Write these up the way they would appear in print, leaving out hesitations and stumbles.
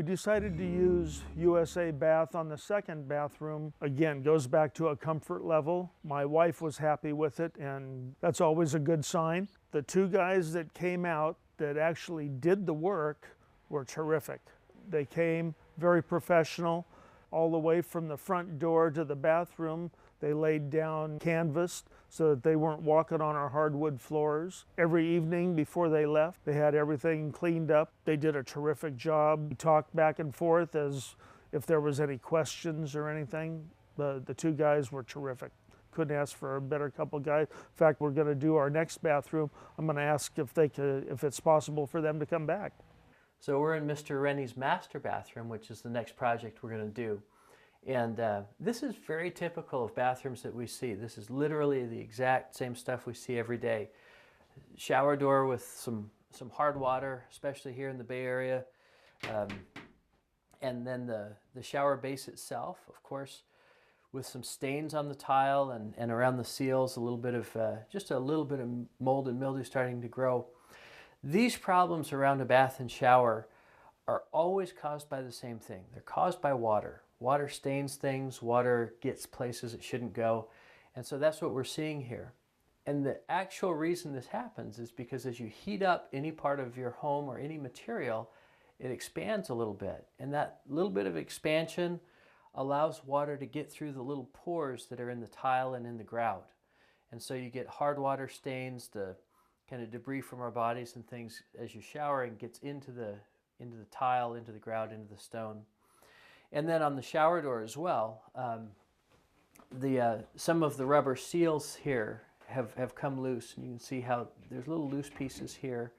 We decided to use USA Bath on the second bathroom. Again, goes back to a comfort level. My wife was happy with it, and that's always a good sign. The two guys that came out that actually did the work were terrific. They came very professional, all the way from the front door to the bathroom. They laid down canvas so that they weren't walking on our hardwood floors. Every evening before they left, they had everything cleaned up. They did a terrific job. We talked back and forth as if there was any questions or anything. The two guys were terrific. Couldn't ask for a better couple guys. In fact, we're going to do our next bathroom. I'm going to ask if it's possible for them to come back. So we're in Mr. Rennie's master bathroom, which is the next project we're going to do. And this is very typical of bathrooms that we see. This is literally the exact same stuff we see every day. Shower door with some hard water, especially here in the Bay Area. And then the shower base itself, of course, with some stains on the tile and around the seals, a little bit of just a little bit of mold and mildew starting to grow. These problems around a bath and shower are always caused by the same thing. They're caused by water. Water stains things, water gets places it shouldn't go, and so that's what we're seeing here. And the actual reason this happens is because as you heat up any part of your home or any material, it expands a little bit, and that little bit of expansion allows water to get through the little pores that are in the tile and in the grout. And so you get hard water stains, the kind of debris from our bodies and things as you're showering gets into the tile, into the grout, into the stone. And then on the shower door as well, some of the rubber seals here have come loose, and you can see how there's little loose pieces here.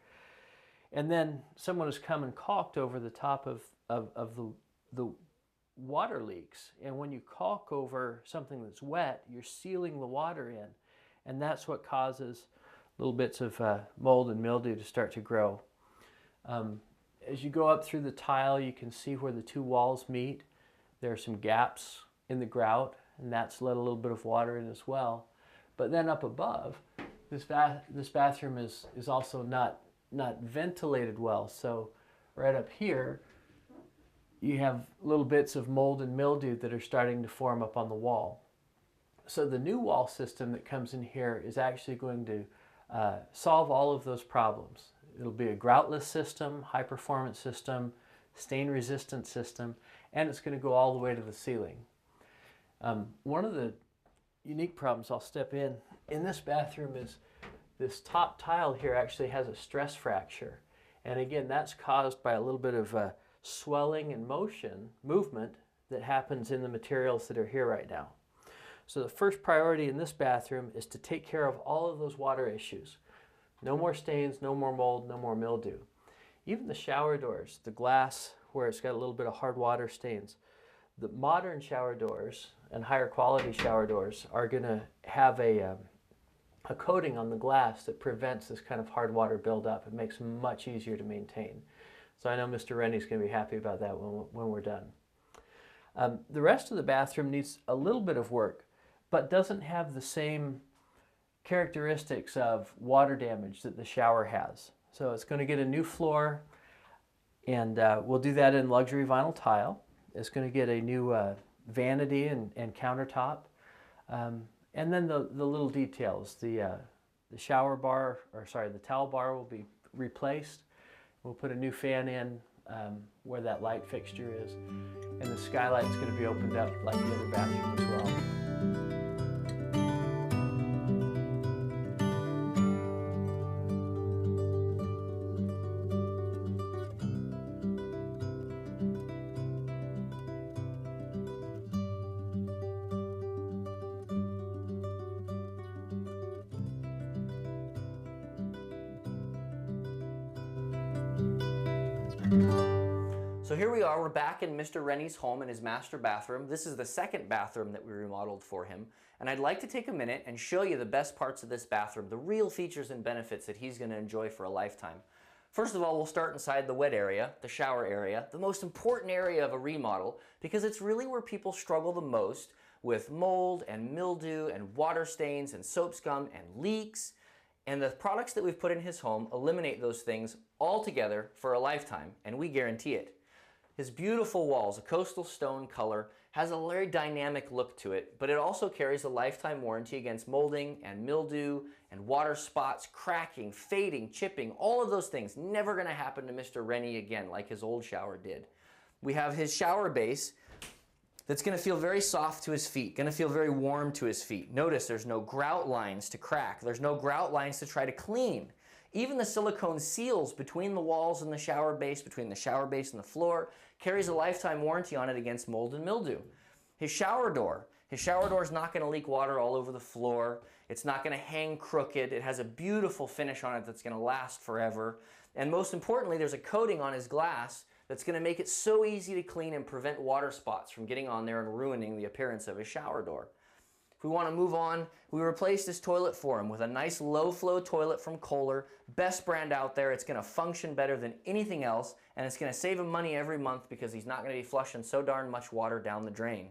And then someone has come and caulked over the top of the water leaks. And when you caulk over something that's wet, you're sealing the water in, and that's what causes little bits of mold and mildew to start to grow. As you go up through the tile, you can see where the two walls meet. There are some gaps in the grout, and that's let a little bit of water in as well. But then up above, this bathroom is also not ventilated well. So right up here, you have little bits of mold and mildew that are starting to form up on the wall. So the new wall system that comes in here is actually going to solve all of those problems. It'll be a groutless system, high performance system, stain resistant system, and it's going to go all the way to the ceiling. One of the unique problems, I'll step in this bathroom, is this top tile here actually has a stress fracture. And again, that's caused by a little bit of swelling and movement that happens in the materials that are here right now. So the first priority in this bathroom is to take care of all of those water issues. No more stains, no more mold, no more mildew. Even the shower doors, the glass where it's got a little bit of hard water stains. The modern shower doors and higher quality shower doors are going to have a coating on the glass that prevents this kind of hard water buildup. It makes them much easier to maintain. So I know Mr. Rennie's going to be happy about that when we're done. The rest of the bathroom needs a little bit of work, but doesn't have the same characteristics of water damage that the shower has. So it's going to get a new floor, and we'll do that in luxury vinyl tile. It's going to get a new vanity and countertop. And then the little details, the shower bar, or sorry, the towel bar will be replaced. We'll put a new fan in where that light fixture is, and the skylight's going to be opened up like the other bathroom as well. So here we are, we're back in Mr. Rennie's home in his master bathroom. This is the second bathroom that we remodeled for him. And I'd like to take a minute and show you the best parts of this bathroom, the real features and benefits that he's going to enjoy for a lifetime. First of all, we'll start inside the wet area, the shower area, the most important area of a remodel, because it's really where people struggle the most with mold and mildew and water stains and soap scum and leaks. And the products that we've put in his home eliminate those things altogether for a lifetime, and we guarantee it. His beautiful walls, a coastal stone color, has a very dynamic look to it, but it also carries a lifetime warranty against molding and mildew and water spots, cracking, fading, chipping, all of those things. Never gonna happen to Mr. Rennie again like his old shower did. We have his shower base that's gonna feel very soft to his feet, gonna feel very warm to his feet. Notice there's no grout lines to crack. There's no grout lines to try to clean. Even the silicone seals between the walls and the shower base, between the shower base and the floor, carries a lifetime warranty on it against mold and mildew. His shower door is not gonna leak water all over the floor. It's not gonna hang crooked. It has a beautiful finish on it that's gonna last forever. And most importantly, there's a coating on his glass that's gonna make it so easy to clean and prevent water spots from getting on there and ruining the appearance of his shower door. If we want to move on, we replaced this toilet for him with a nice low-flow toilet from Kohler, best brand out there. It's going to function better than anything else, and it's going to save him money every month because he's not going to be flushing so darn much water down the drain.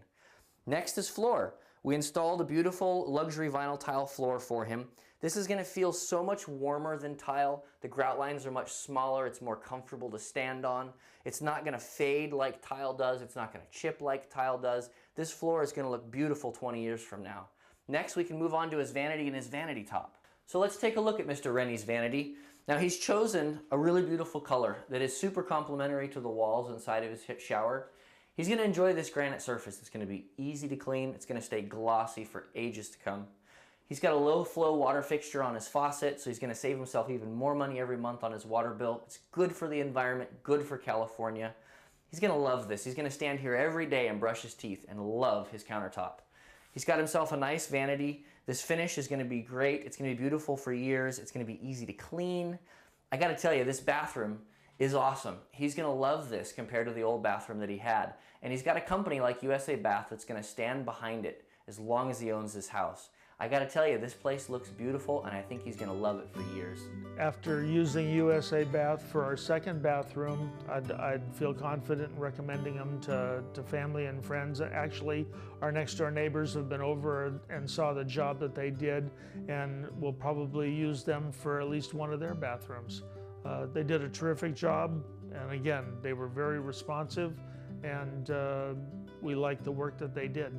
Next is floor. We installed a beautiful luxury vinyl tile floor for him. This is going to feel so much warmer than tile. The grout lines are much smaller. It's more comfortable to stand on. It's not going to fade like tile does. It's not going to chip like tile does. This floor is going to look beautiful 20 years from now. Next, we can move on to his vanity and his vanity top. So let's take a look at Mr. Rennie's vanity. Now he's chosen a really beautiful color that is super complementary to the walls inside of his shower. He's going to enjoy this granite surface. It's going to be easy to clean. It's going to stay glossy for ages to come. He's got a low flow water fixture on his faucet, so he's going to save himself even more money every month on his water bill. It's good for the environment, good for California. He's going to love this. He's going to stand here every day and brush his teeth and love his countertop. He's got himself a nice vanity. This finish is going to be great. It's going to be beautiful for years. It's going to be easy to clean. I got to tell you, this bathroom is awesome. He's going to love this compared to the old bathroom that he had. And he's got a company like USA Bath that's going to stand behind it as long as he owns this house. I gotta tell you, this place looks beautiful and I think he's gonna love it for years. After using USA Bath for our second bathroom, I'd feel confident in recommending them to family and friends. Actually, our next door neighbors have been over and saw the job that they did, and will probably use them for at least one of their bathrooms. They did a terrific job, and again, they were very responsive, and we liked the work that they did.